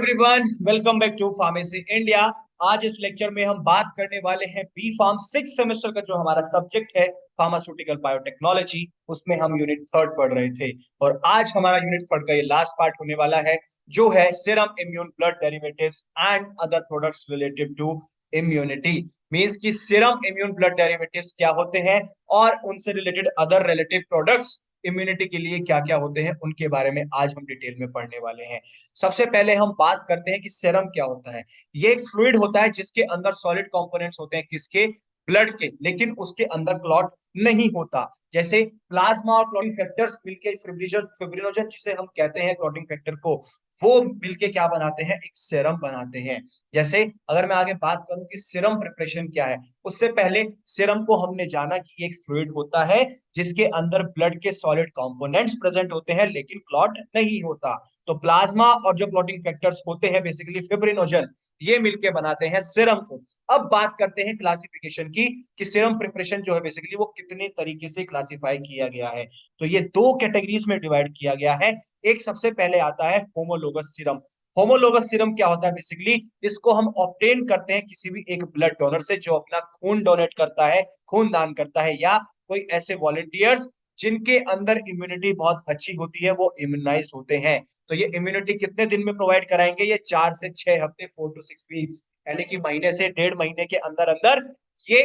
Everyone, welcome back to pharmacy India. आज इस lecture में हम बात करने वाले हैं बी फार्म 6 सेमेस्टर का जो हमारा सब्जेक्ट है फार्मास्यूटिकल बायोटेक्नोलॉजी। उसमें हम यूनिट थर्ड पढ़ रहे थे और आज हमारा यूनिट थर्ड का ये लास्ट पार्ट होने वाला है, जो है serum immune blood derivatives and other products related to immunity. Means कि सीरम इम्यून ब्लड डेरिवेटिव्स क्या होते हैं और उनसे related other relative products immunity के लिए क्या क्या होते हैं, उनके बारे में आज हम डिटेल में पढ़ने वाले हैं। सबसे पहले हम बात करते हैं कि सेरम क्या होता है। ये एक फ्लूइड होता है जिसके अंदर सॉलिड कंपोनेंट्स होते हैं, किसके? ब्लड के, लेकिन उसके अंदर क्लॉट नहीं होता। जैसे प्लाज्मा और क्लॉटिंग फैक्टर्स मिलके फिब्रिनोजन जिसे हम कहते हैं क्लॉटिंग फैक्टर को, वो मिलके क्या बनाते हैं? एक सेरम बनाते हैं। जैसे अगर मैं आगे बात करूं कि सीरम प्रिपरेशन क्या है, उससे पहले सीरम को हमने जाना कि एक फ्लूइड होता है जिसके अंदर ब्लड के सॉलिड कंपोनेंट्स प्रेजेंट होते हैं लेकिन क्लॉट नहीं होता। तो प्लाज्मा और जो क्लॉटिंग फैक्टर्स होते हैं बेसिकली फिब्रिनोजन, ये मिलके बनाते हैं सीरम को। अब बात करते हैं क्लासिफिकेशन की कि सीरम प्रिपरेशन जो है बेसिकली वो कितने तरीके से क्लासिफाई किया गया है। तो ये दो कैटेगरीज में डिवाइड किया गया है। एक सबसे पहले आता है होमोलोगस सीरम। होमोलोगस सीरम क्या होता है? बेसिकली इसको हम ऑब्टेन करते हैं किसी भी एक ब्लड डोनर से जो अपना खून डोनेट करता है, खून दान करता है, या कोई ऐसे वॉलंटियर्स जिनके अंदर इम्यूनिटी बहुत अच्छी होती है, वो इम्यूनाइज होते हैं। तो ये इम्यूनिटी कितने दिन में प्रोवाइड कराएंगे? ये 4 से 6 हफ्ते, 4 to 6 वीक्स, यानी कि महीने से 1.5 महीने के अंदर अंदर ये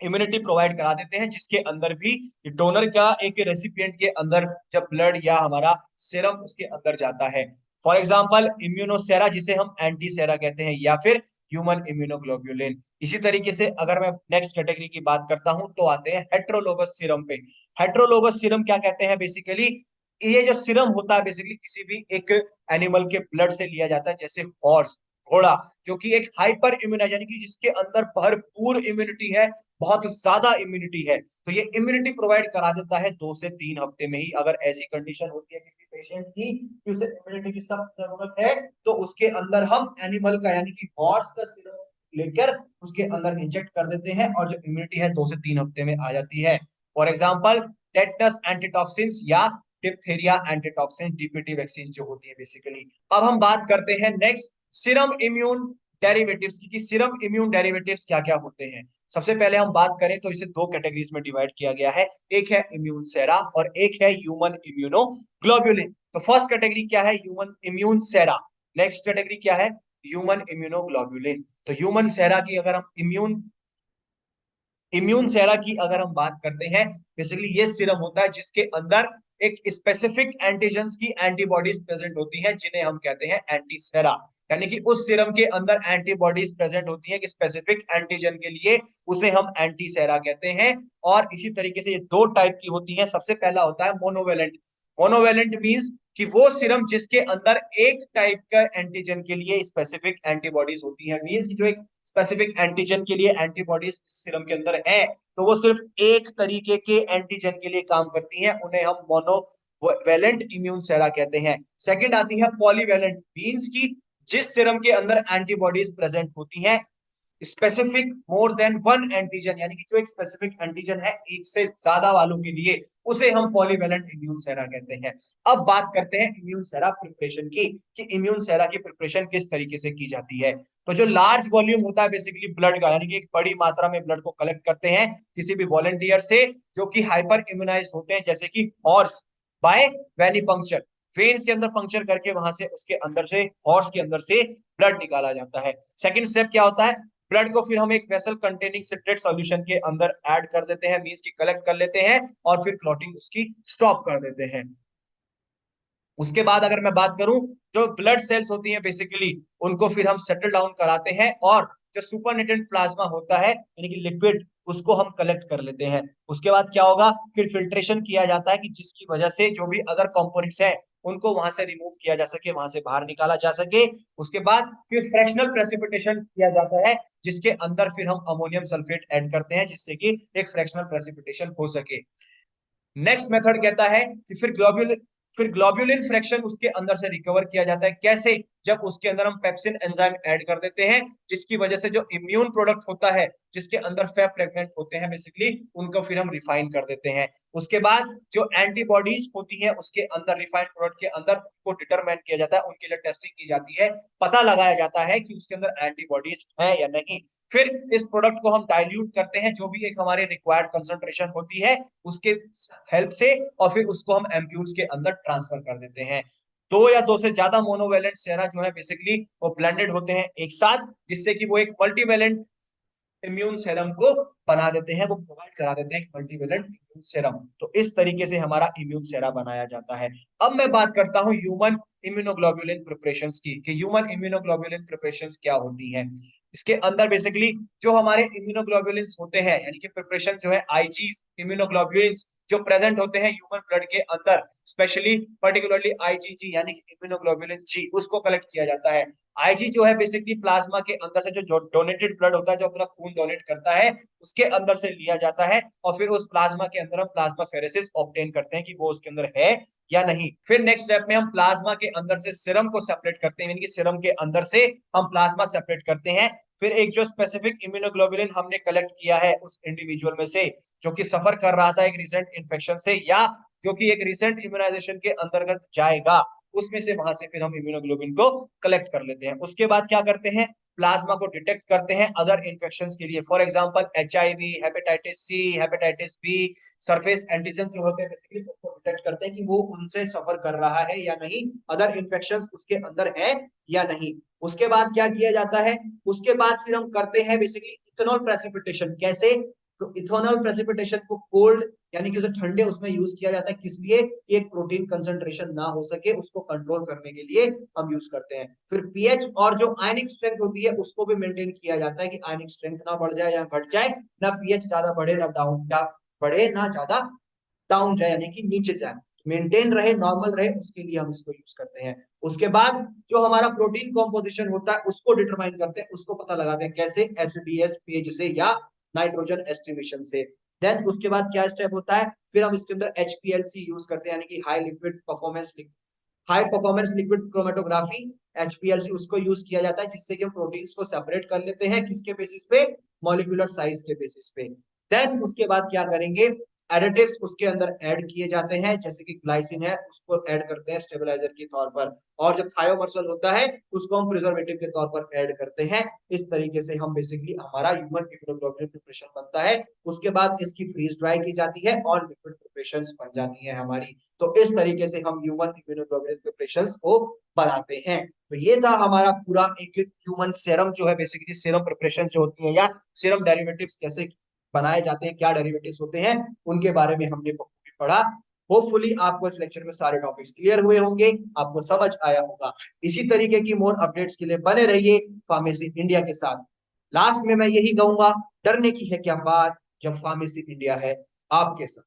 इम्यूनिटी प्रोवाइड करा देते हैं, जिसके अंदर भी डोनर का एक रेसिपिएंट के अंदर जब ब्लड या हमारा सीरम उसके अंदर जाता है। फॉर एग्जांपल इम्यूनोसेरा, जिसे हम एंटीसेरा कहते हैं, या फिर ह्यूमन इम्यूनोग्लोब्यूलिन। इसी तरीके से अगर मैं नेक्स्ट कैटेगरी की बात करता हूं तो आते हैं हेट्रोलोगस सीरम पे। हेट्रोलोगस सीरम क्या कहते हैं? बेसिकली ये जो सीरम होता है बेसिकली किसी भी एक एनिमल के ब्लड से लिया जाता है, जैसे हॉर्स, घोड़ा, जो कि एक हाइपर इम्यूनाइज यानी कि जिसके अंदर भरपूर इम्यूनिटी है, बहुत ज्यादा इम्यूनिटी है। तो ये इम्यूनिटी प्रोवाइड करा देता है 2 से 3 हफ्ते में ही। अगर ऐसी कंडीशन होती है किसी पेशेंट की कि उसे इम्यूनिटी की सख्त जरूरत है, तो उसके अंदर हम एनिमल का यानी कि हॉर्स का सीरम लेकर उसके अंदर इंजेक्ट कर देते हैं और जो इम्यूनिटी है 2 से 3 हफ्ते में आ जाती है। फॉर एग्जाम्पल टेटनस एंटीटॉक्सिन या डिप्थेरिया एंटीटॉक्सिन, डीपीटी वैक्सीन जो होती है बेसिकली। अब हम बात करते हैं नेक्स्ट सीरम इम्यून डेरिवेटिव्स की, कि सीरम इम्यून डेरिवेटिव्स क्या क्या होते हैं। सबसे पहले हम बात करें तो इसे दो कैटेगरीज में डिवाइड किया गया है। एक है इम्यून सेरा और एक है ह्यूमन इम्यूनोग्लोब्यूलिन। तो फर्स्ट कैटेगरी क्या है? ह्यूमन इम्यून सेरा। नेक्स्ट कैटेगरी क्या है? Human immunoglobulin. तो ह्यूमन सेरा की अगर हम इम्यून सेरा की अगर हम बात करते हैं, बेसिकली ये सीरम होता है जिसके अंदर एक स्पेसिफिक एंटीजेंस की एंटीबॉडीज प्रेजेंट होती हैं, जिन्हें हम कहते हैं एंटी सेरा। यानी कि उस सीरम के अंदर एंटीबॉडीज प्रेजेंट होती हैं कि स्पेसिफिक एंटीजन के लिए, उसे हम एंटी सेरा कहते हैं। और इसी तरीके से ये दो टाइप की होती हैं। सबसे पहला होता है मोनोवेलेंट। मोनोवेलेंट मींस कि वो सीरम जिसके अंदर एक टाइप का एंटीजन के लिए स्पेसिफिक एंटीबॉडीज होती है। मींस जो एक स्पेसिफिक एंटीजन के लिए एंटीबॉडीज सीरम के अंदर है, तो वो सिर्फ एक तरीके के एंटीजन के लिए काम करती हैं, उन्हें हम मोनोवेलेंट इम्यून सेरा कहते हैं। सेकंड आती है पॉलीवेलेंट, मींस की जिस सीरम के अंदर एंटीबॉडीज प्रेजेंट होती हैं specific more than one antigen, यानी कि जो एक स्पेसिफिक एंटीजन है एक से ज्यादा वालों के लिए, उसे हम पॉलीवेलेंट इम्यून सेरा कहते हैं। अब बात करते हैं इम्यून सेरा प्रिपरेशन की, कि इम्यून सेरा की प्रिपरेशन किस तरीके से की जाती है। तो जो लार्ज वॉल्यूम होता है बेसिकली ब्लड का, यानी कि एक बड़ी मात्रा में ब्लड को कलेक्ट करते हैं किसी भी वॉलंटियर से जो कि हाइपर इम्यूनाइज होते हैं, जैसे कि हॉर्स, बाय वेनी पंक्चर, वेन्स के अंदर पंक्चर करके वहां से उसके अंदर से हॉर्स के अंदर से ब्लड निकाला जाता है। सेकंड स्टेप क्या होता है? ब्लड को फिर हम एक वेसल कंटेनिंग सिट्रेट सॉल्यूशन के अंदर ऐड कर देते हैं, मींस की कलेक्ट कर लेते हैं और फिर क्लॉटिंग उसकी स्टॉप कर देते हैं। उसके बाद अगर मैं बात करूं, जो ब्लड सेल्स होती हैं बेसिकली उनको फिर हम सेटल डाउन कराते हैं और जो सुपरनेटेंट प्लाज्मा होता है यानी कि लिक्विड, उसको हम कलेक्ट कर लेते हैं। उसके बाद क्या होगा? फिर फिल्ट्रेशन किया जाता है कि जिसकी वजह से जो भी अदर कंपोनेंट्स हैं उनको वहां से रिमूव किया जा सके, वहां से बाहर निकाला जा सके। उसके बाद फिर फ्रैक्शनल प्रेसिपिटेशन किया जाता है, जिसके अंदर फिर हम अमोनियम सल्फेट ऐड करते हैं जिससे कि एक फ्रैक्शनल प्रेसिपिटेशन हो सके। नेक्स्ट मेथड कहता है कि फिर ग्लोब्यूलिन फ्रैक्शन उसके अंदर से रिकवर किया जाता है। कैसे? जब उसके अंदर हम पेप्सिन एंजाइम ऐड कर देते हैं, जिसकी वजह से जो इम्यून प्रोडक्ट होता है, जिसके अंदर फेब फ्रेगमेंट होते हैं बेसिकली, उनको फिर हम रिफाइन कर देते हैं। उसके बाद जो एंटीबॉडीज होती है उसके अंदर, रिफाइंड प्रोडक्ट के अंदर, उनको डिटरमाइन किया जाता है, उनके लिए टेस्टिंग की जाती है, पता लगाया जाता है कि उसके अंदर एंटीबॉडीज है या नहीं। फिर इस प्रोडक्ट को हम डाइल्यूट करते हैं, जो भी एक हमारे रिक्वायर्ड कंसंट्रेशन होती है उसके हेल्प से, और फिर उसको हम एम्प्यूल्स के अंदर ट्रांसफर कर देते हैं। दो या दो से ज्यादा मोनोवेलेंट सेरा जो है बेसिकली वो ब्लेंडेड होते हैं एक साथ, जिससे कि वो एक मल्टीवेलेंट इम्यून सेरम को बना देते हैं, वो प्रोवाइड करा देते हैं एक मल्टीवेलेंट इम्यून सेरम। तो इस तरीके से हमारा इम्यून सेरा बनाया जाता है। अब मैं बात करता हूँ ह्यूमन इम्यूनोग्लोबुलिन प्रिपरेशंस की, कि ह्यूमन इम्यूनोग्लोबुलिन प्रिपरेशंस क्या होती हैं। इसके अंदर बेसिकली जो हमारे इम्यूनोग्लोबुलिन्स होते हैं, यानी कि प्रिपरेशन जो है आईजीज इम्यूनोग्लोबुलिन्स जो प्रेजेंट होते हैं ह्यूमन ब्लड के अंदर, स्पेशली पर्टिकुलरली आईजीजी यानी कि इम्यूनोग्लोबुलिन जी, उसको कलेक्ट किया जाता है। आईजी जो है बेसिकली प्लाज्मा के अंदर से जो डोनेटेड ब्लड होता है, जो अपना खून डोनेट करता है, उसके अंदर से लिया जाता है, और फिर उस प्लाज्मा के अंदर हम प्लाज्मा फेरेसिस ऑब्टेन करते हैं कि वो उसके अंदर है या नहीं। फिर नेक्स्ट स्टेप में हम प्लाज्मा के अंदर से सीरम को सेपरेट करते हैं, यानी कि सीरम के अंदर से हम प्लाज्मा सेपरेट करते हैं। फिर एक जो स्पेसिफिक इम्यूनोग्लोबुलिन हमने कलेक्ट किया है उस इंडिविजुअल में से, जो कि सफर कर रहा था एक रिसेंट इन्फेक्शन से, या जो कि एक रिसेंट इम्यूनाइजेशन के अंतर्गत जाएगा, उसमें से वहां से फिर हम इम्यूनोग्लोबिन को कलेक्ट कर लेते हैं। उसके बाद क्या करते हैं, प्लाज्मा को डिटेक्ट करते हैं अदर इन्फेक्शन के लिए, for example HIV, hepatitis C, hepatitis B. Surface antigen जो होते हैं बेसिकली उसको डिटेक्ट करते हैं कि वो उनसे सफर कर रहा है या नहीं, अदर इन्फेक्शन उसके अंदर है या नहीं। उसके बाद क्या किया जाता है, उसके बाद फिर हम करते हैं बेसिकली इथेनॉल प्रेसिपिटेशन। कैसे, तो इथेनॉल प्रेसिपिटेशन को कोल्ड यानी कि उसे ठंडे उसमें यूज किया जाता है, किस लिए, कि एक प्रोटीन कंसंट्रेशन ना हो सके उसको कंट्रोल करने के लिए हम यूज करते हैं। फिर पीएच और जो आयनिक स्ट्रेंथ होती है उसको भी मेंटेन किया जाता है कि आयनिक स्ट्रेंथ ना बढ़ जाए या घट जाए, ना पीएच ज्यादा बढ़े ना डाउन, ना बढ़े ना ज्यादा डाउन जाए यानी कि नीचे जाए, मेंटेन रहे, नॉर्मल रहे, उसके लिए हम इसको यूज करते हैं। उसके बाद जो हमारा प्रोटीन कॉम्पोजिशन होता है उसको डिटरमाइन करते हैं, उसको पता लगाते हैं कैसे, एसडीएस पेज से या नाइट्रोजन एस्टिमेशन से। देन उसके बाद क्या स्टेप होता है, फिर हम इसके अंदर एचपीएलसी यूज करते हैं, यानी कि high performance liquid chromatography, HPLC उसको यूज किया जाता है, जिससे कि हम प्रोटीन्स को सेपरेट कर लेते हैं, किसके बेसिस पे, मॉलिक्यूलर साइज के बेसिस पे। देन उसके बाद क्या करेंगे, एडिटिव्स उसके अंदर ऐड किए जाते हैं, जैसे कि ग्लाइसिन है उसको ऐड करते हैं स्टेबलाइजर के तौर पर, और जो थायोमर्सल होता है उसको हम प्रिजर्वेटिव के तौर पर ऐड करते हैं। इस तरीके से हम बेसिकली हमारा ह्यूमन इम्यूनोग्लोबुलिन प्रिपरेशन बनता है। उसके बाद इसकी फ्रीज ड्राई की जाती है और लिक्विड प्रिपरेशंस बन जाती है हमारी। तो इस तरीके से हम ह्यूमन इम्यूनोग्लोबुलिन प्रिपरेशंस को बनाते हैं। तो ये था हमारा पूरा एक ह्यूमन सेरम जो है, बेसिकली सेरम प्रिपरेशन जो होती है, या सेरम डेरिवेटिव्स कैसे बनाए जाते हैं, क्या डेरिवेटिव्स होते हैं, उनके बारे में हमने पढ़ा। होपफुली आपको इस लेक्चर में सारे टॉपिक्स क्लियर हुए होंगे, आपको समझ आया होगा। इसी तरीके की मोर अपडेट्स के लिए बने रहिए फार्मेसी इंडिया के साथ। लास्ट में मैं यही कहूंगा, डरने की है क्या बात जब फार्मेसी इंडिया है आपके साथ।